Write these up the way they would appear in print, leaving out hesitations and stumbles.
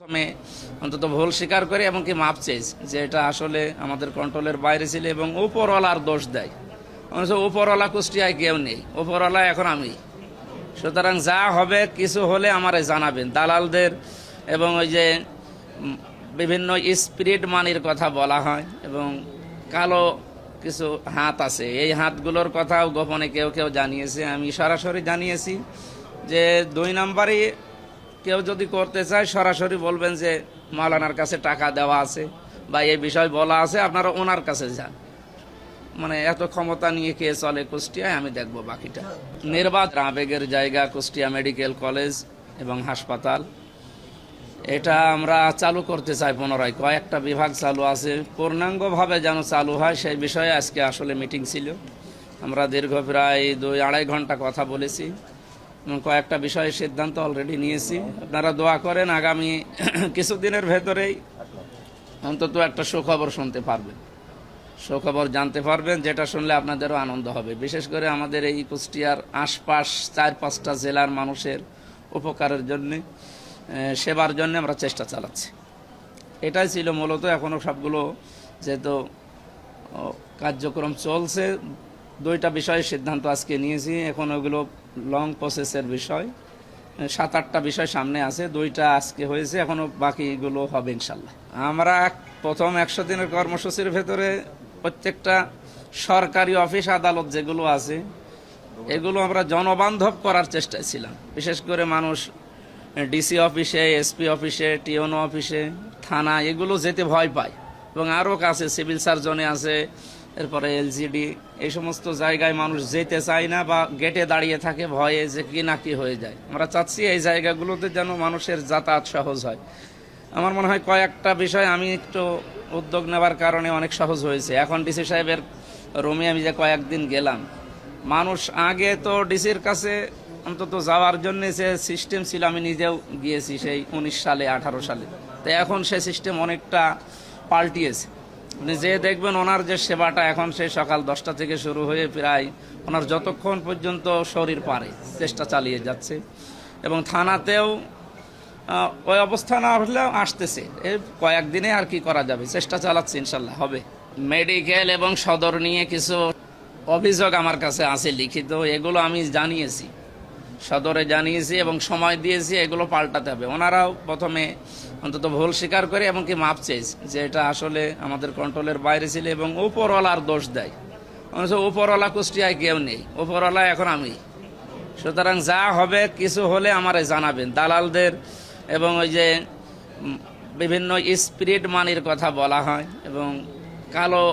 প্রথমে অন্তত ভুল স্বীকার করে এবং কি মাপ চেয়েছে যে এটা আসলে আমাদের কন্ট্রোলের বাইরে ছিল এবং উপরওয়ালার দোষ দেয়। উপরওয়ালা কুষ্টিয়ায় কেউ নেই, উপরওয়ালা এখন আমি। সুতরাং যা হবে কিছু হলে আমারে জানাবেন। দালালদের এবং ওই যে বিভিন্ন স্পিরিট মানির কথা বলা হয় এবং কালো কিছু হাত আছে, এই হাতগুলোর কথাও গোপনে কেউ কেউ জানিয়েছে। আমি সরাসরি জানিয়েছি যে 2 নাম্বারই কেউ যদি করতে চায় সরাসরি বলবেন যে মাওলানার কাছে টাকা দেওয়া আছে বা এই বিষয় বলা আছে, আপনারা ওনার কাছে যান। মানে এত ক্ষমতা নিয়ে কে চলে কুষ্টিয়ায়, আমি দেখব বাকিটা। নির্বাচন আবেগের জায়গা কুষ্টিয়া মেডিকেল কলেজ এবং হাসপাতাল, এটা আমরা চালু করতে চাই পুনরায়। কয়েকটা বিভাগ চালু আছে, পূর্ণাঙ্গভাবে যেন চালু হয় সেই বিষয়ে আজকে আসলে মিটিং ছিল। আমরা দীর্ঘ প্রায় 2-2.5 ঘন্টা কথা বলেছি এবং কয়েকটা বিষয়ে সিদ্ধান্ত অলরেডি নিয়েছি। আপনারা দোয়া করেন, আগামী কিছুদিনের ভেতরেই অন্তত একটা সুখবর শুনতে পারবেন, সুখবর জানতে পারবেন, যেটা শুনলে আপনাদেরও আনন্দ হবে। বিশেষ করে আমাদের এই কুষ্টিয়ার আশপাশ 4-5টা জেলার মানুষের উপকারের জন্যে, সেবার জন্য আমরা চেষ্টা চালাচ্ছি। এটাই ছিল মূলত। এখনও সবগুলো যেহেতু কার্যক্রম চলছে, 2টা বিষয়ের সিদ্ধান্ত আজকে নিয়েছি। এখন ওগুলো লং প্রসেসের বিষয়, 7-8টা বিষয় সামনে আছে। 2টা আজকে হয়েছে, এখনও বাকিগুলো হবে ইনশাল্লাহ। আমরা প্রথম 100 দিনের কর্মসূচির ভেতরে প্রত্যেকটা সরকারি অফিস আদালত যেগুলো আছে এগুলো আমরা জনবান্ধব করার চেষ্টায় ছিলাম। বিশেষ করে মানুষ ডিসি অফিসে, এসপি অফিসে, টিওনো অফিসে, থানা এগুলো যেতে ভয় পায় এবং আরও কাছে সিভিল সার্জনে আছে, এরপরে এলজিডি, এই সমস্ত জায়গায় মানুষ যেতে চায় না বা গেটে দাঁড়িয়ে থাকে ভয়ে যে কি না কি হয়ে যায়। আমরা চাচ্ছি এই জায়গাগুলোতে যেন মানুষের যাতায়াত সহজ হয়। আমার মনে হয় কয়েকটা বিষয় আমি একটু উদ্যোগ নেওয়ার কারণে অনেক সহজ হয়েছে। এখন ডিসি সাহেবের রুমে আমি যে কয়েকদিন গেলাম, মানুষ আগে তো ডিসির কাছে অন্তত যাওয়ার জন্য যে সিস্টেম ছিল, আমি নিজেও গিয়েছি সেই 19 সালে 18 সালে, তো এখন সে সিস্টেম অনেকটা পাল্টিয়েছে। আপনি যে দেখবেন ওনার যে সেবাটা এখন, সেই সকাল 10টা থেকে শুরু হয়ে প্রায় ওনার যতক্ষণ পর্যন্ত শরীর পারে চেষ্টা চালিয়ে যাচ্ছে। এবং থানাতেও ওই অবস্থা না হলেও আসতেছে, এই কয়েকদিনে আর কি করা যাবে, চেষ্টা চালাচ্ছে, ইনশাল্লাহ হবে। মেডিকেল এবং সদর নিয়ে কিছু অভিযোগ আমার কাছে আছে লিখিত, এগুলো আমি জানিয়েছি, সদরে জানিয়েছি এবং সময় দিয়েছি, এগুলো পাল্টাতে হবে। ওনারাও প্রথমে অন্তত ভুল স্বীকার করে এবং কি মাপ চেয়েছে যে এটা আসলে আমাদের কন্ট্রোলের বাইরে ছিল এবং উপরওয়ালার দোষ দেয়। উপরওয়ালা কুষ্টিয়ায় কেউ নেই, উপরওয়ালা এখন আমি। সুতরাং যা হবে কিছু হলে আমারে জানাবেন। দালালদের এবং ওই যে বিভিন্ন স্পিরিট মানির কথা বলা হয় এবং কালো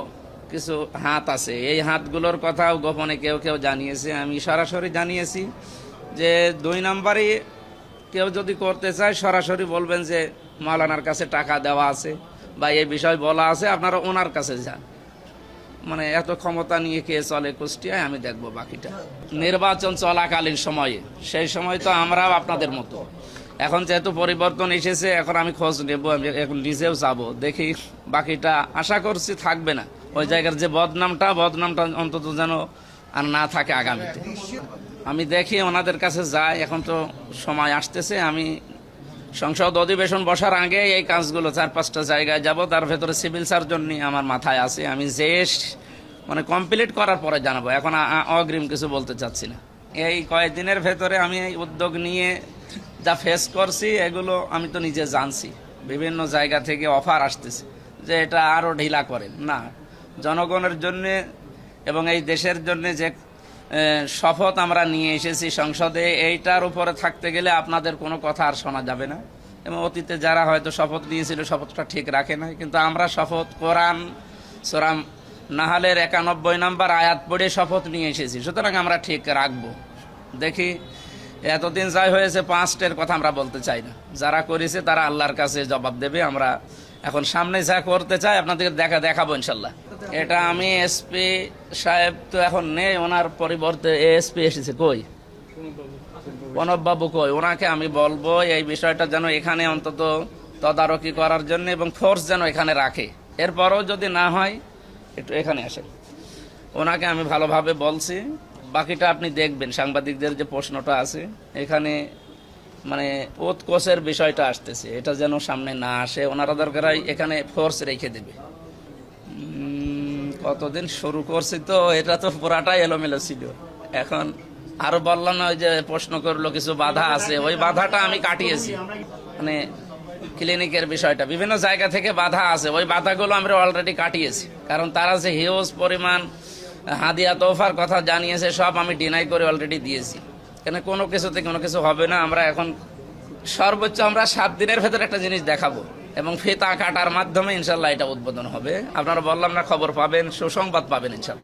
কিছু হাত আছে, এই হাতগুলোর কথাও গোপনে কেউ কেউ জানিয়েছে। আমি সরাসরি জানিয়েছি যে 2 নাম্বারই কেউ যদি করতে চায় সরাসরি বলবেন যে মাওলানার কাছে টাকা দেওয়া আছে বা এই বিষয় বলা আছে, আপনারা ওনার কাছে যান। মানে এত ক্ষমতা নিয়ে কে চলে কুষ্টিয়ায়, আমি দেখব বাকিটা। নির্বাচন চলাকালীন সময়ে, সেই সময় তো আমরাও আপনাদের মতো। এখন যেহেতু পরিবর্তন এসেছে, এখন আমি খোঁজ নেব, আমি এখন নিজেও যাব, দেখি বাকিটা। আশা করছি থাকবে না ওই জায়গার যে বদনামটা অন্তত যেন আর না থাকে আগামীতে। আমি দেখি ওনাদের কাছে যাই, এখন তো সময় আসতেছে। আমি সংসদ অধিবেশন বসার আগে এই কাজগুলো 4-5টা জায়গায় যাব, তার ভেতরে সিভিল সার্জন নিয়ে আমার মাথায় আছে। আমি যে মানে কমপ্লিট করার পরে জানাবো, এখন অগ্রিম কিছু বলতে চাচ্ছি না। এই কয়েকদিনের ভেতরে আমি এই উদ্যোগ নিয়ে যা ফেস করছি এগুলো আমি তো নিজে জানছি। বিভিন্ন জায়গা থেকে অফার আসতেছে যে এটা আরও ঢিলা করেন। না, জনগণের জন্যে এবং এই দেশের জন্যে যে শপথ আমরা নিয়ে এসেছি সংসদে, এইটার উপরে থাকতে গেলে আপনাদের কোনো কথা আর শোনা যাবে না। এবং অতীতে যারা হয়তো শপথ নিয়েছিল শপথটা ঠিক রাখে না, কিন্তু আমরা শপথ কোরআন সূরা নাহলের 91 নম্বর আয়াত পড়ে শপথ নিয়ে এসেছি। সুতরাং আমরা ঠিক রাখবো। দেখি, এতদিন যাই হয়েছে 5টের কথা আমরা বলতে চাই না। যারা করেছে তারা আল্লাহর কাছে জবাব দেবে। আমরা এখন সামনে যা করতে চাই আপনাদেরকে দেখাবো ইনশাল্লাহ। এটা আমি এসপি সাহেব তো এখন নেই, ওনার পরিবর্তে এসপি এসেছে। কই প্রণববাবু কই? ওনাকে আমি বলবো এই বিষয়টা যেন এখানে অন্তত তদারকি করার জন্য এবং ফোর্স যেন এখানে রাখে। এরপরও যদি না হয় একটু এখানে আসেন, ওনাকে আমি ভালোভাবে বলছি। বাকিটা আপনি দেখবেন, সাংবাদিকদের যে প্রশ্নটা আছে এখানে মানে উৎকোচের বিষয়টা আসতেছে, এটা যেন সামনে না আসে। ওনারা দরকার হয় এখানে ফোর্স রেখে দেবে। কতদিন শুরু করছি তো এটা তো পুরাটাই এলোমেলো ছিল। এখন আরো বললাম না, ওই যে প্রশ্ন করলো কিছু বাধা আছে, ওই বাধাটা আমি কাটিয়েছি। মানে ক্লিনিকের বিষয়টা বিভিন্ন জায়গা থেকে বাধা আছে, ওই বাধাগুলো আমরা অলরেডি কাটিয়েছি। কারণ তারা যে হিউজ পরিমাণ হাদিয়া তোফার কথা জানিয়েছে, সব আমি ডিনাই করে অলরেডি দিয়েছি। কেন কোনো কিছুতে কোনো কিছু হবে না। আমরা এখন সর্বোচ্চ আমরা 7 দিনের ভেতরে একটা জিনিস দেখাবো এবং ফিতা কাটার মাধ্যমে ইনশাল্লাহ এটা উদ্বোধন হবে। আপনারা বললাম না, খবর পাবেন, সুসংবাদ পাবেন ইনশাল্লাহ।